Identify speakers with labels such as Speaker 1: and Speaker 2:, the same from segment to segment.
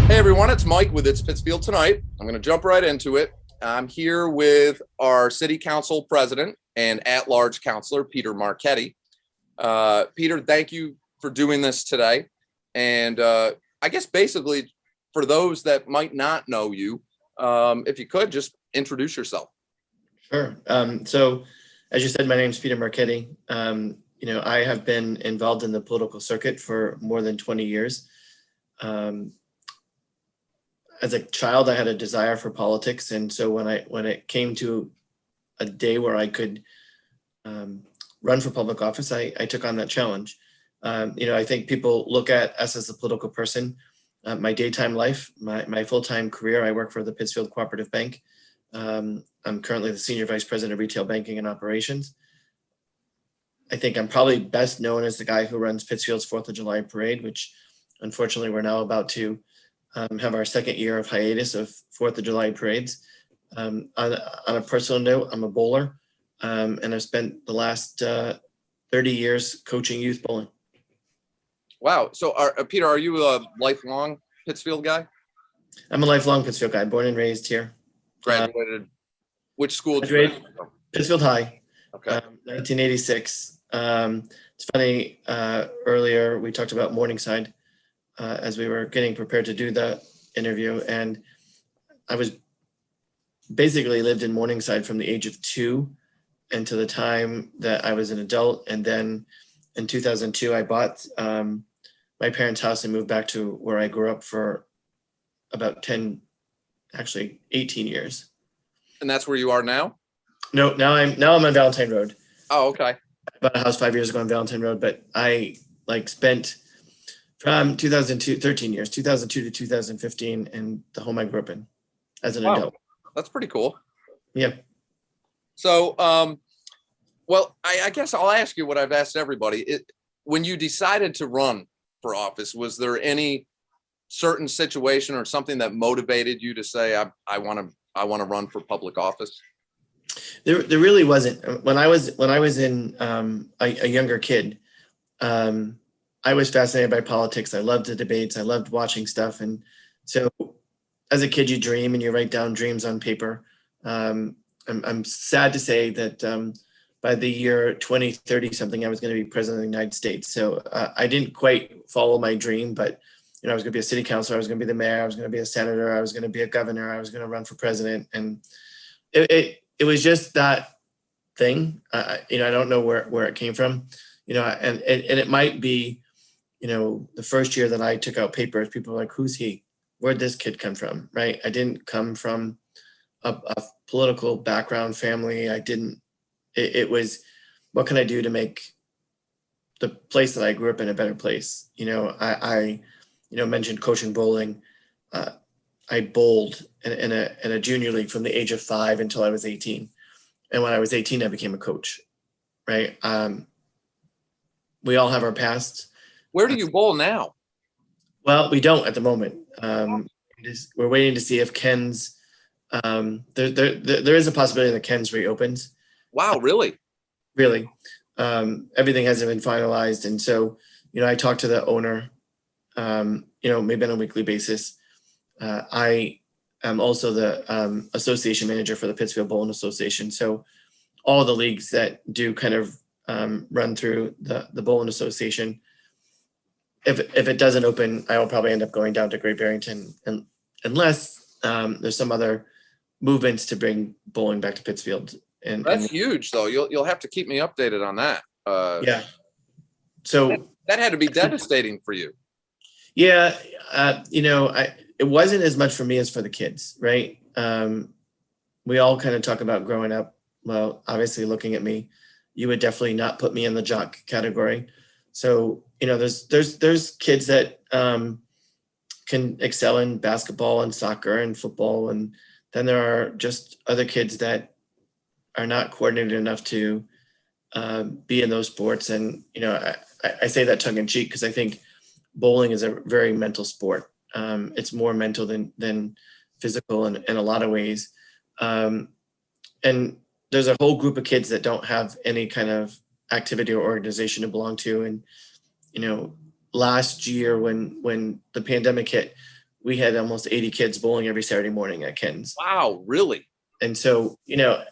Speaker 1: Hey everyone, it's Mike with It's Pittsfield Tonight. I'm going to jump right into it. I'm here with our city council president and at-large councilor, Peter Marchetti. Peter, thank you for doing this today. And I guess basically for those that might not know you, if you could just introduce yourself.
Speaker 2: Sure. So, as you said, my name is Peter Marchetti. I have been involved in the political circuit for more than 20 years. As a child, I had a desire for politics, and so when it came to a day where I could run for public office, I took on that challenge. I think people look at us as a political person. My daytime life, my full-time career, I work for the Pittsfield Cooperative Bank. I'm currently the Senior Vice President of Retail Banking and Operations. I think I'm probably best known as the guy who runs Pittsfield's 4th of July Parade, which unfortunately we're now about to have our second year of hiatus of 4th of July parades. On a personal note, I'm a bowler, and I've spent the last 30 years coaching youth bowling.
Speaker 1: Wow. So, Peter, are you a lifelong Pittsfield guy?
Speaker 2: I'm a lifelong Pittsfield guy, born and raised here.
Speaker 1: Graduated. Which school did you
Speaker 2: Graduated
Speaker 1: graduate from?
Speaker 2: Pittsfield High,
Speaker 1: Okay.
Speaker 2: 1986. It's funny, earlier we talked about Morningside as we were getting prepared to do the interview, and I was basically lived in Morningside from the age of 2 until the time that I was an adult. And then in 2002, I bought my parents' house and moved back to where I grew up for about 18 years.
Speaker 1: And that's where you are now?
Speaker 2: No, now I'm on Valentine Road.
Speaker 1: Oh, okay.
Speaker 2: I bought a house 5 years ago on Valentine Road, but I spent from 2002, 13 years, 2002 to 2015 in the home I grew up in as an adult.
Speaker 1: That's pretty cool.
Speaker 2: Yeah.
Speaker 1: So, well, I guess I'll ask you what I've asked everybody. When you decided to run for office, was there any certain situation or something that motivated you to say, I want to run for public office?
Speaker 2: There really wasn't. When I was in a younger kid, I was fascinated by politics. I loved the debates. I loved watching stuff. And so as a kid, you dream and you write down dreams on paper. I'm sad to say that by the year 2030 something, I was going to be president of the United States. So I didn't quite follow my dream, but I was going to be a city councilor. I was going to be the mayor. I was going to be a senator. I was going to be a governor. I was going to run for president. And it was just that thing. I don't know where it came from, and it might be, the first year that I took out papers, people were like, who's he? Where'd this kid come from? Right. I didn't come from a political background family. It was, what can I do to make the place that I grew up in a better place? I mentioned coaching bowling. I bowled in a junior league from the age of 5 until I was 18. And when I was 18, I became a coach. Right. We all have our pasts.
Speaker 1: Where do you bowl now?
Speaker 2: Well, we don't at the moment. We're waiting to see if Ken's. There is a possibility that Ken's reopens.
Speaker 1: Wow, really?
Speaker 2: Really, everything hasn't been finalized, and so I talked to the owner. Maybe on a weekly basis. I am also the association manager for the Pittsfield Bowling Association. So all the leagues that do kind of run through the Bowling Association. If it doesn't open, I will probably end up going down to Great Barrington, and unless there's some other movements to bring bowling back to Pittsfield. And
Speaker 1: that's huge, though. You'll have to keep me updated on that.
Speaker 2: Yeah. So
Speaker 1: that had to be devastating for you.
Speaker 2: Yeah, it wasn't as much for me as for the kids, right? We all kind of talk about growing up. Well, obviously, looking at me, you would definitely not put me in the jock category. So there's kids that can excel in basketball and soccer and football, and then there are just other kids that are not coordinated enough to be in those sports. And I say that tongue in cheek because I think bowling is a very mental sport. It's more mental than physical in a lot of ways. And there's a whole group of kids that don't have any kind of activity or organization to belong to. And, last year when the pandemic hit, we had almost 80 kids bowling every Saturday morning at Ken's.
Speaker 1: Wow, really?
Speaker 2: And so,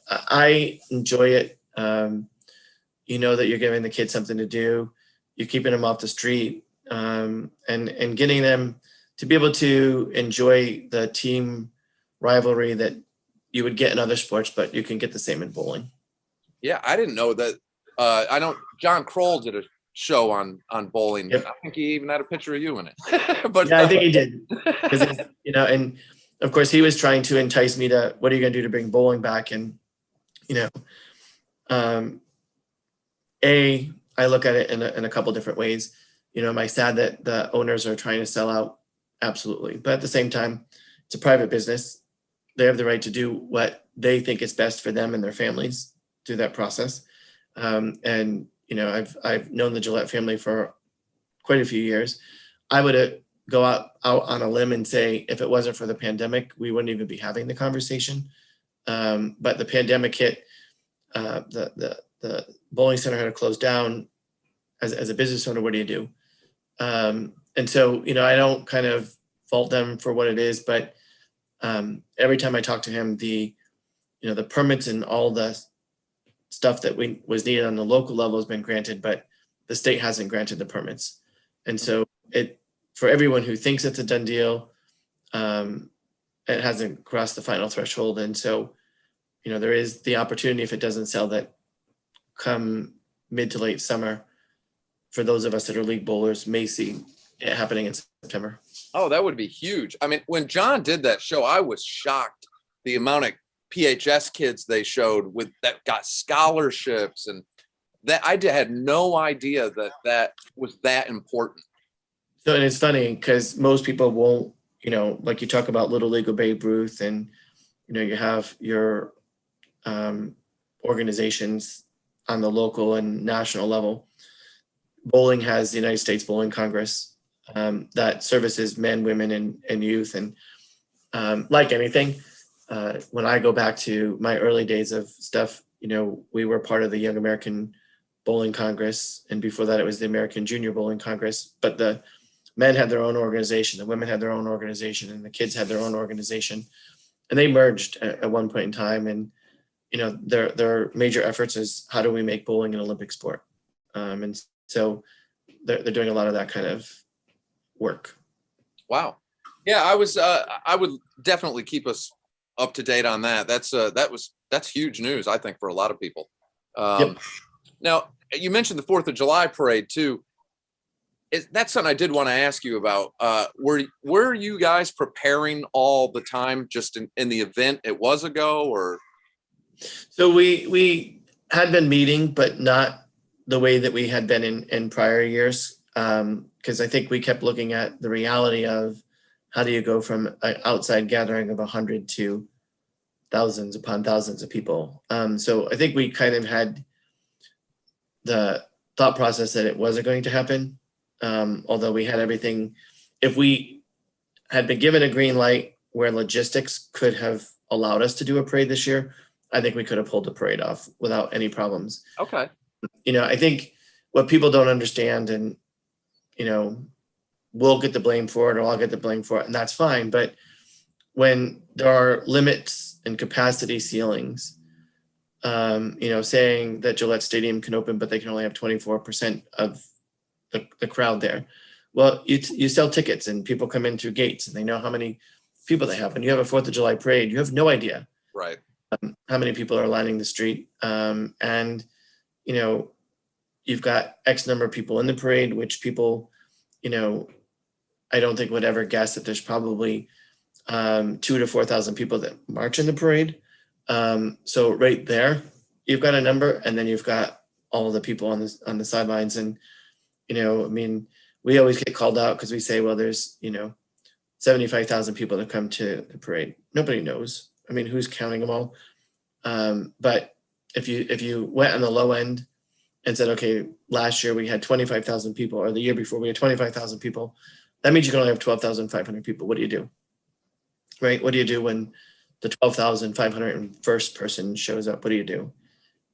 Speaker 2: I enjoy it. You know that you're giving the kids something to do. You're keeping them off the street, and getting them to be able to enjoy the team rivalry that you would get in other sports, but you can get the same in bowling.
Speaker 1: Yeah, I didn't know that. John Kroll did a show on bowling.
Speaker 2: Yep.
Speaker 1: I think he even had a picture of you in it. But
Speaker 2: yeah, I think he did. And of course he was trying to entice me to, what are you going to do to bring bowling back? And, I look at it in a couple different ways. Am I sad that the owners are trying to sell out? Absolutely. But at the same time, it's a private business. They have the right to do what they think is best for them and their families through that process. And I've known the Gillette family for quite a few years. I would go out on a limb and say, if it wasn't for the pandemic, we wouldn't even be having the conversation. But the pandemic hit, the bowling center had to close down. As a business owner, what do you do? And so, I don't kind of fault them for what it is, but every time I talk to him, the permits and all the stuff that was needed on the local level has been granted, but the state hasn't granted the permits. And so for everyone who thinks it's a done deal, it hasn't crossed the final threshold. And so, there is the opportunity, if it doesn't sell, that come mid to late summer, for those of us that are league bowlers, may see it happening in September.
Speaker 1: Oh, that would be huge. I mean, when John did that show, I was shocked the amount of PHS kids they showed that got scholarships, and that I had no idea that was that important.
Speaker 2: So, and it's funny because most people won't, like you talk about Little League of Babe Ruth, and, you have your organizations on the local and national level. Bowling has the United States Bowling Congress that services men, women, and youth. And like anything, when I go back to my early days of stuff, we were part of the Young American Bowling Congress. And before that, it was the American Junior Bowling Congress. But the men had their own organization, the women had their own organization, and the kids had their own organization. And they merged at one point in time. And, their major efforts is, how do we make bowling an Olympic sport? And so they're doing a lot of that kind of work. Wow.
Speaker 1: Yeah, I would definitely keep us up to date on that. That's huge news, I think, for a lot of people.
Speaker 2: Yep.
Speaker 1: Now, you mentioned the 4th of July parade too. That's something I did want to ask you about. Were you guys preparing all the time, just in the event it was a go, or?
Speaker 2: So we had been meeting, but not the way that we had been in prior years. Because I think we kept looking at the reality of, how do you go from an outside gathering of 100 to thousands upon thousands of people? So I think we kind of had the thought process that it wasn't going to happen. Although we had everything, if we had been given a green light where logistics could have allowed us to do a parade this year, I think we could have pulled the parade off without any problems.
Speaker 1: Okay.
Speaker 2: I think what people don't understand, and, we'll get the blame for it, or I'll get the blame for it, and that's fine. But when there are limits and capacity ceilings, saying that Gillette Stadium can open, but they can only have 24% of the crowd there. Well, you sell tickets and people come in through gates and they know how many people they have. When you have a 4th of July parade, you have no idea.
Speaker 1: Right.
Speaker 2: How many people are lining the street. And, you've got X number of people in the parade, which people, I don't think would ever guess that there's probably 2,000 to 4,000 people that march in the parade. So right there, you've got a number, and then you've got all of the people on the sidelines. And, we always get called out because we say, well, there's, 75,000 people that come to the parade. Nobody knows. Who's counting them all? But if you went on the low end and said, okay, last year we had 25,000 people, or the year before we had 25,000 people, that means you can only have 12,500 people. What do you do? Right? What do you do when the 12,501st person shows up? What do you do?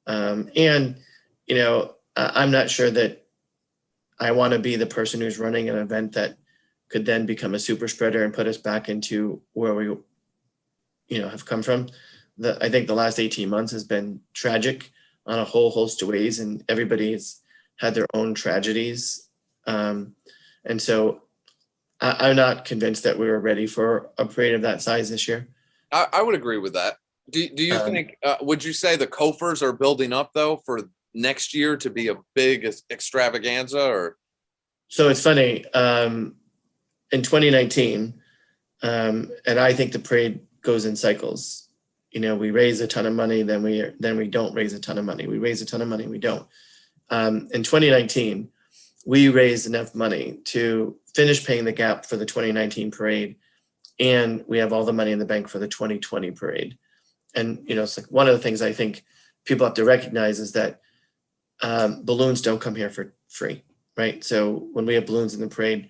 Speaker 2: I'm not sure that I want to be the person who's running an event that could then become a super spreader and put us back into where we, have come from. I think the last 18 months has been tragic on a whole host of ways, and everybody's had their own tragedies. And so I'm not convinced that we were ready for a parade of that size this year.
Speaker 1: I would agree with that. Do you think, would you say the coffers are building up though for next year to be a big extravaganza? Or
Speaker 2: so it's funny, in 2019, and I think the parade goes in cycles. We raise a ton of money, then we don't raise a ton of money. We raise a ton of money, we don't. In 2019, we raised enough money to finish paying the gap for the 2019 parade, and we have all the money in the bank for the 2020 parade. And it's like one of the things I think people have to recognize is that balloons don't come here for free, right? So when we have balloons in the parade,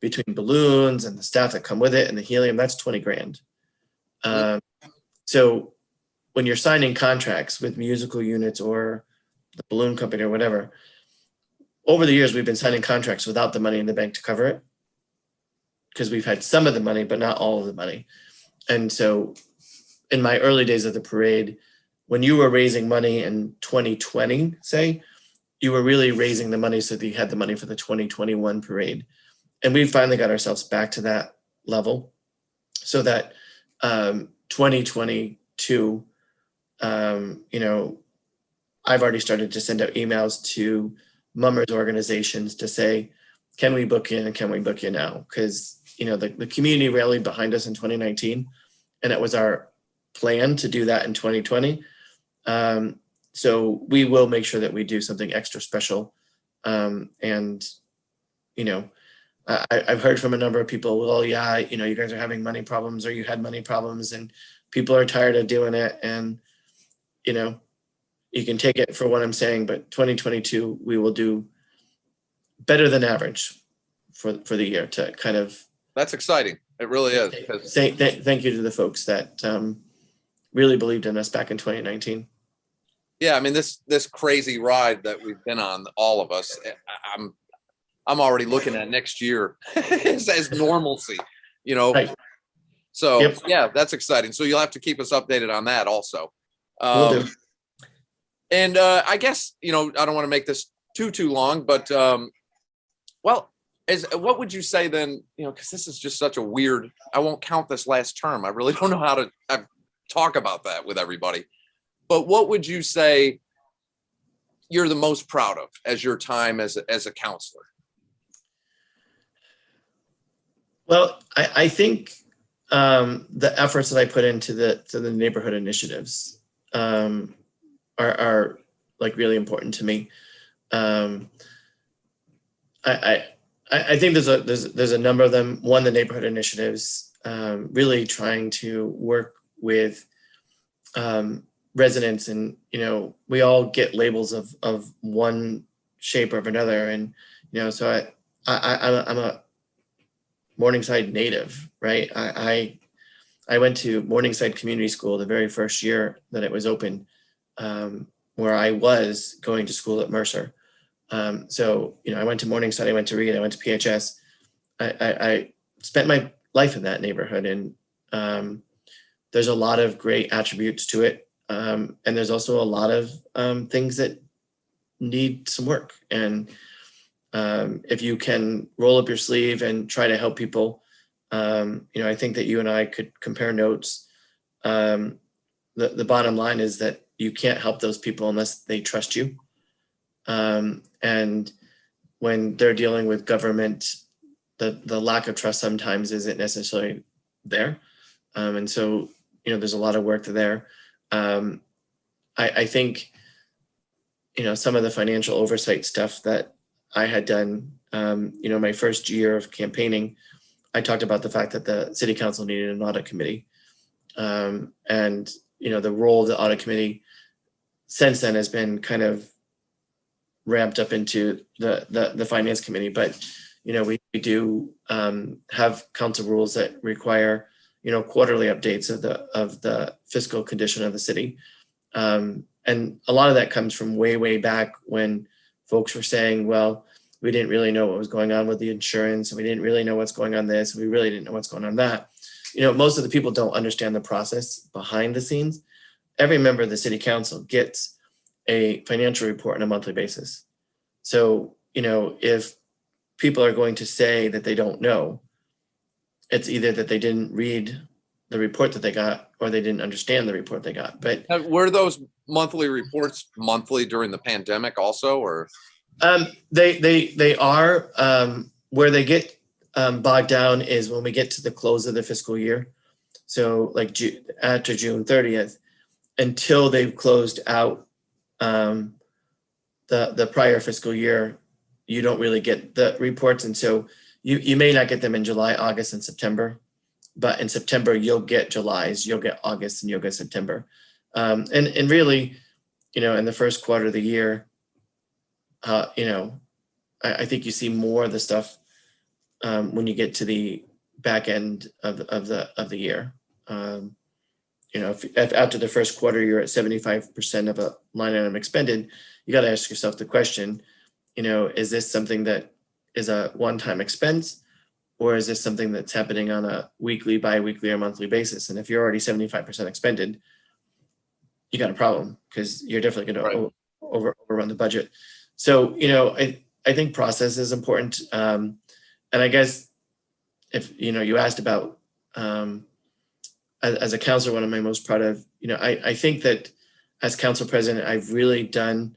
Speaker 2: between balloons and the staff that come with it and the helium, that's 20 grand. So when you're signing contracts with musical units or the balloon company or whatever, over the years, we've been signing contracts without the money in the bank to cover it, because we've had some of the money, but not all of the money. And so in my early days of the parade, when you were raising money in 2020, say, you were really raising the money so that you had the money for the 2021 parade. And we finally got ourselves back to that level, so that 2022, I've already started to send out emails to mummers organizations to say, can we book in and can we book in now? Because, the community rallied behind us in 2019, and it was our plan to do that in 2020. So we will make sure that we do something extra special. I've heard from a number of people, well, yeah, you guys are having money problems, or you had money problems, and people are tired of doing it. And, you can take it for what I'm saying, but 2022, we will do better than average for the year to kind of.
Speaker 1: That's exciting. It really is.
Speaker 2: Thank you to the folks that really believed in us back in 2019.
Speaker 1: Yeah, I mean, this crazy ride that we've been on, all of us, I'm already looking at next year as normalcy,
Speaker 2: Right.
Speaker 1: So
Speaker 2: Yep.
Speaker 1: Yeah, that's exciting. So you'll have to keep us updated on that also.
Speaker 2: Will do.
Speaker 1: And I guess, I don't want to make this too long, but what would you say then, because this is just such a weird, I won't count this last term. I really don't know how to talk about that with everybody. But what would you say you're the most proud of as your time as a counselor?
Speaker 2: Well, I think the efforts that I put into the neighborhood initiatives are like really important to me. I think there's a number of them. One, the neighborhood initiatives, really trying to work with residents, and we all get labels of one shape or another, and so I'm a Morningside native, right? I went to Morningside Community School the very first year that it was open, where I was going to school at Mercer. So I went to Morningside, I went to Reed, I went to PHS. I spent my life in that neighborhood, and there's a lot of great attributes to it, and there's also a lot of things that need some work. And if you can roll up your sleeve and try to help people, I think that you and I could compare notes. The bottom line is that you can't help those people unless they trust you. And when they're dealing with government, the lack of trust sometimes isn't necessarily there. And so, there's a lot of work there. I think, some of the financial oversight stuff that I had done, my first year of campaigning, I talked about the fact that the city council needed an audit committee. And, the role of the audit committee since then has been kind of ramped up into the finance committee. But, we do have council rules that require, quarterly updates of the fiscal condition of the city. And a lot of that comes from way back when folks were saying, well, We didn't really know what was going on with the insurance. We didn't really know what's going on this. We really didn't know what's going on that. You know, most of the people don't understand the process behind the scenes. Every member of the city council gets a financial report on a monthly basis. So, you know, if people are going to say that they don't know, it's either that they didn't read the report that they got or they didn't understand the report they got. But
Speaker 1: Were those monthly reports monthly during the pandemic also, or?
Speaker 2: they are. Where they get bogged down is when we get to the close of the fiscal year. So like after June 30th, until they've closed out the prior fiscal year, you don't really get the reports. And so you may not get them in July, August, and September. But in September, you'll get July's, you'll get August, and you'll get September. And really, you know, in the first quarter of the year, you know, I think you see more of the stuff when you get to the back end of the year. You know, if after the first quarter you're at 75% of a line item expended, you got to ask yourself the question, you know, is this something that is a one-time expense, or is this something that's happening on a weekly, bi-weekly, or monthly basis? And if you're already 75% expended, you got a problem, because you're definitely going to overrun the budget. So, you know, I think process is important. And I guess if, you know, you asked about, as a counselor, what am I most proud of? You know, I think that as council president, I've really done